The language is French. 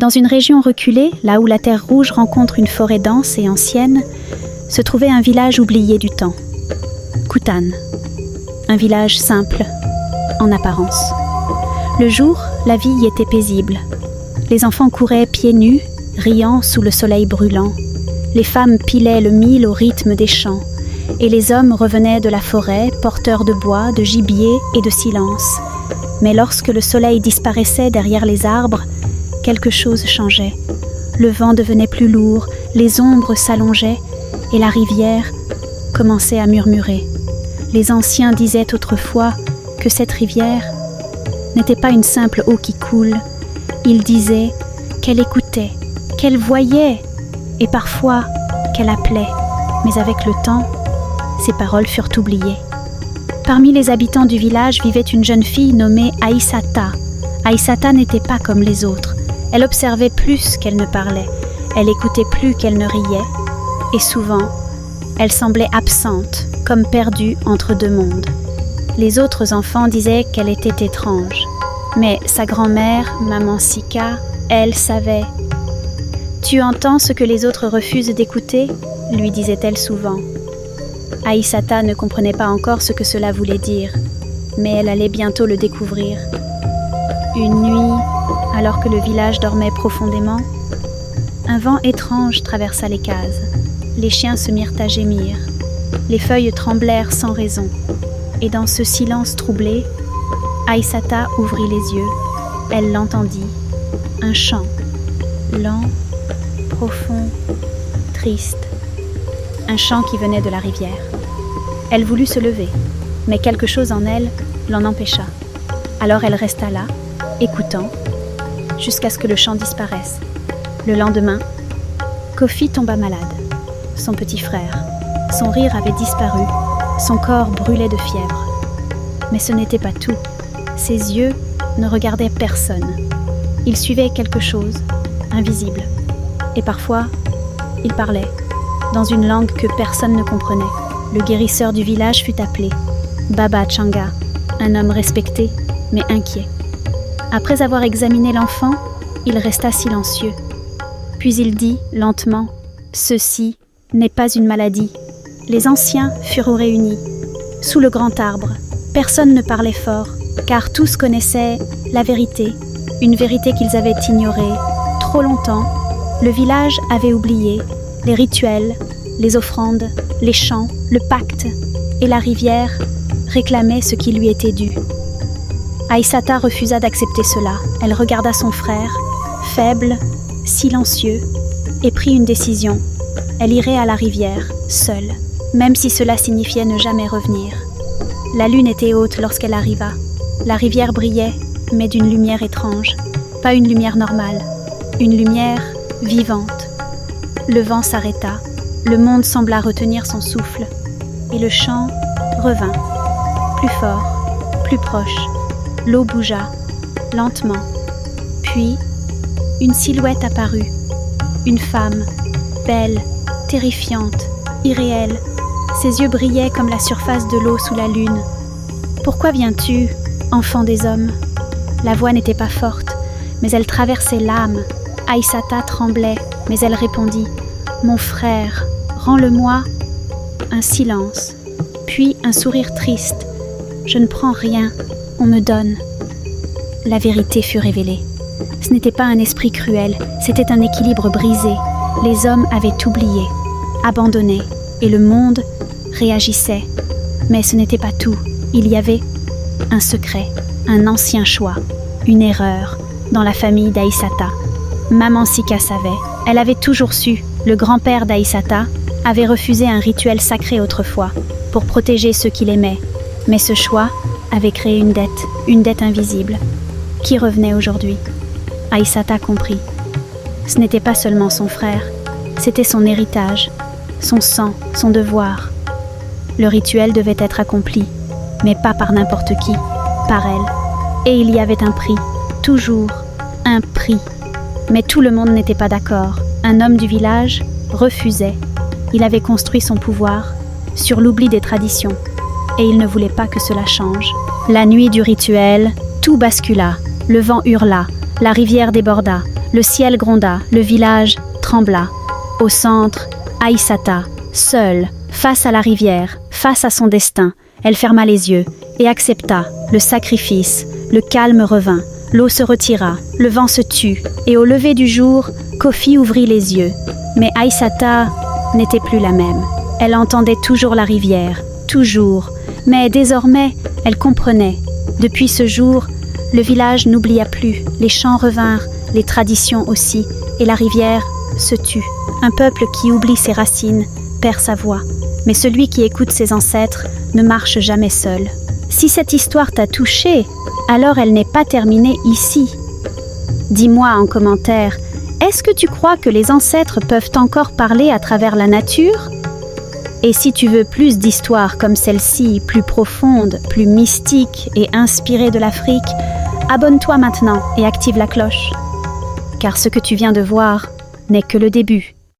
Dans une région reculée, là où la terre rouge rencontre une forêt dense et ancienne, se trouvait un village oublié du temps. Kutan. Un village simple, en apparence. Le jour, la vie y était paisible. Les enfants couraient pieds nus, riant sous le soleil brûlant. Les femmes pilaient le mil au rythme des chants. Et les hommes revenaient de la forêt, porteurs de bois, de gibier et de silence. Mais lorsque le soleil disparaissait derrière les arbres, quelque chose changeait. Le vent devenait plus lourd, les ombres s'allongeaient, et la rivière commençait à murmurer. Les anciens disaient autrefois que cette rivière n'était pas une simple eau qui coule. Ils disaient qu'elle écoutait, qu'elle voyait, et parfois qu'elle appelait. Mais avec le temps, ces paroles furent oubliées. Parmi les habitants du village vivait une jeune fille nommée Aïssata. Aïssata n'était pas comme les autres. Elle observait plus qu'elle ne parlait. Elle écoutait plus qu'elle ne riait. Et souvent, elle semblait absente, comme perdue entre deux mondes. Les autres enfants disaient qu'elle était étrange. Mais sa grand-mère, maman Sika, elle savait. « Tu entends ce que les autres refusent d'écouter ?» lui disait-elle souvent. Aïssata ne comprenait pas encore ce que cela voulait dire, mais elle allait bientôt le découvrir. Une nuit, alors que le village dormait profondément, un vent étrange traversa les cases. Les chiens se mirent à gémir. Les feuilles tremblèrent sans raison. Et dans ce silence troublé, Aïssata ouvrit les yeux. Elle l'entendit. Un chant, lent, profond, triste. Un chant qui venait de la rivière. Elle voulut se lever, mais quelque chose en elle l'en empêcha. Alors elle resta là, écoutant, jusqu'à ce que le chant disparaisse. Le lendemain, Kofi tomba malade. Son petit frère. Son rire avait disparu, son corps brûlait de fièvre. Mais ce n'était pas tout. Ses yeux ne regardaient personne. Ils suivaient quelque chose, invisible. Et parfois, il parlait, dans une langue que personne ne comprenait. Le guérisseur du village fut appelé, Baba Changa, un homme respecté, mais inquiet. Après avoir examiné l'enfant, il resta silencieux. Puis il dit, lentement, « Ceci n'est pas une maladie. » Les anciens furent réunis. Sous le grand arbre, personne ne parlait fort, car tous connaissaient la vérité, une vérité qu'ils avaient ignorée trop longtemps. Le village avait oublié les rituels, les offrandes, les chants, le pacte, et la rivière réclamait ce qui lui était dû. Aïssata refusa d'accepter cela. Elle regarda son frère, faible, silencieux, et prit une décision. Elle irait à la rivière, seule, même si cela signifiait ne jamais revenir. La lune était haute lorsqu'elle arriva. La rivière brillait, mais d'une lumière étrange. Pas une lumière normale, une lumière vivante. Le vent s'arrêta, le monde sembla retenir son souffle, et le chant revint, plus fort, plus proche. L'eau bougea, lentement. Puis, une silhouette apparut, une femme, belle, terrifiante, irréelle. Ses yeux brillaient comme la surface de l'eau sous la lune. « Pourquoi viens-tu, enfant des hommes ?» La voix n'était pas forte, mais elle traversait l'âme. Aïssata tremblait, mais elle répondit « Mon frère, rends-le-moi !» Un silence, puis un sourire triste. « Je ne prends rien, on me donne. » La vérité fut révélée. Ce n'était pas un esprit cruel, c'était un équilibre brisé. Les hommes avaient oublié, abandonné, et le monde réagissait. Mais ce n'était pas tout. Il y avait un secret, un ancien choix, une erreur dans la famille d'Aïssata. Maman Sika savait. Elle avait toujours su. Le grand-père d'Aïssata avait refusé un rituel sacré autrefois pour protéger ceux qu'il aimait. Mais ce choix avait créé une dette invisible, qui revenait aujourd'hui. Aïssata comprit. Ce n'était pas seulement son frère, c'était son héritage, son sang, son devoir. Le rituel devait être accompli, mais pas par n'importe qui, par elle. Et il y avait un prix, toujours un prix. Mais tout le monde n'était pas d'accord. Un homme du village refusait. Il avait construit son pouvoir sur l'oubli des traditions, et il ne voulait pas que cela change. La nuit du rituel, tout bascula. Le vent hurla, la rivière déborda, Le ciel gronda, le village trembla. Au centre, Aïssata, seule, face à la rivière, face à son destin. Elle ferma les yeux et accepta le sacrifice. Le calme revint, l'eau se retira, le vent se tut, et au lever du jour, Kofi ouvrit les yeux. Mais Aïssata n'était plus la même. Elle entendait toujours la rivière, toujours, mais désormais, elle comprenait. Depuis ce jour, le village n'oublia plus, les chants revinrent, les traditions aussi, et la rivière se tut. Un peuple qui oublie ses racines perd sa voix, mais celui qui écoute ses ancêtres ne marche jamais seul. Si cette histoire t'a touché, alors elle n'est pas terminée ici. Dis-moi en commentaire, est-ce que tu crois que les ancêtres peuvent encore parler à travers la nature ? Et si tu veux plus d'histoires comme celle-ci, plus profondes, plus mystiques et inspirées de l'Afrique, abonne-toi maintenant et active la cloche. Car ce que tu viens de voir n'est que le début.